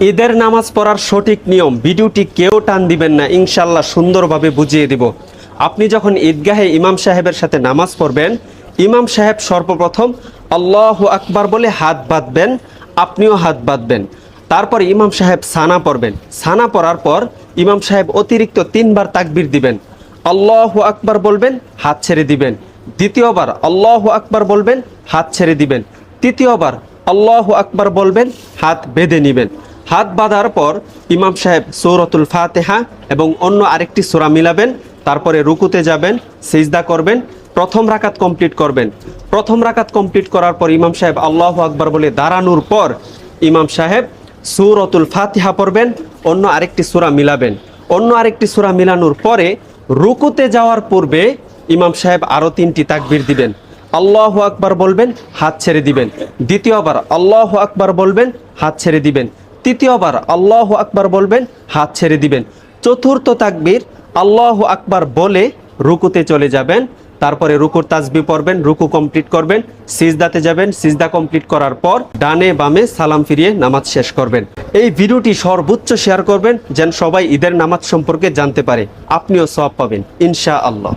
ঈদের নামাজ পড়ার সঠিক নিয়ম ভিডিওটি কেউ টান দিবেন না, ইনশাল্লাহ সুন্দরভাবে বুঝিয়ে দিব। আপনি যখন ঈদগাহে ইমাম সাহেবের সাথে নামাজ পড়বেন, ইমাম সাহেব সর্বপ্রথম আল্লাহু আকবার বলে হাত বাঁধবেন, আপনিও হাত বাঁধবেন। তারপর ইমাম সাহেব সানা পড়বেন। সানা পড়ার পর ইমাম সাহেব অতিরিক্ত 3 বার তাকবীর দিবেন। আল্লাহু আকবার বলবেন, হাত ছেড়ে দিবেন। দ্বিতীয়বার আল্লাহু আকবার বলবেন, হাত ছেড়ে দিবেন। তৃতীয়বার আল্লাহু আকবার বলবেন, হাত বেঁধে নেবেন। হাত বাঁধার পর ইমাম সাহেব সূরাতুল ফাতিহা এবং অন্য আরেকটি সূরা মিলাবেন। তারপরে রুকুতে যাবেন, সিজদা করবেন, প্রথম রাকাত কমপ্লিট করবেন। প্রথম রাকাত কমপ্লিট করার পর ইমাম সাহেব আল্লাহু আকবার বলে দাঁড়ানোর পর ইমাম সাহেব সূরাতুল ফাতিহা পড়বেন, অন্য আরেকটি সূরা মিলাবেন। অন্য আরেকটি সূরা মিলানোর পরে রুকুতে যাওয়ার পূর্বে ইমাম সাহেব আরও 3টি তাকবীর দিবেন। আল্লাহু আকবার বলবেন, হাত ছেড়ে দিবেন। দ্বিতীয়বার আল্লাহু আকবার বলবেন, হাত ছেড়ে দিবেন। তৃতীয়বার আল্লাহু আকবার বলবেন, হাত ছেড়ে দিবেন। চতুর্থ তাকবীর আল্লাহু আকবার বলে রুকুতে চলে যাবেন। তারপরে রুকুর তাসবিহ পড়বেন, রুকু কমপ্লিট করবেন, সিজদাতে যাবেন, সিজদা কমপ্লিট করার পর ডানে বামে সালাম ফিরিয়ে নামাজ শেষ করবেন। এই ভিডিওটি সর্বোচ্চ শেয়ার করবেন যেন সবাই ঈদের নামাজ সম্পর্কে জানতে পারে, আপনিও সওয়াব পাবেন ইনশাআল্লাহ।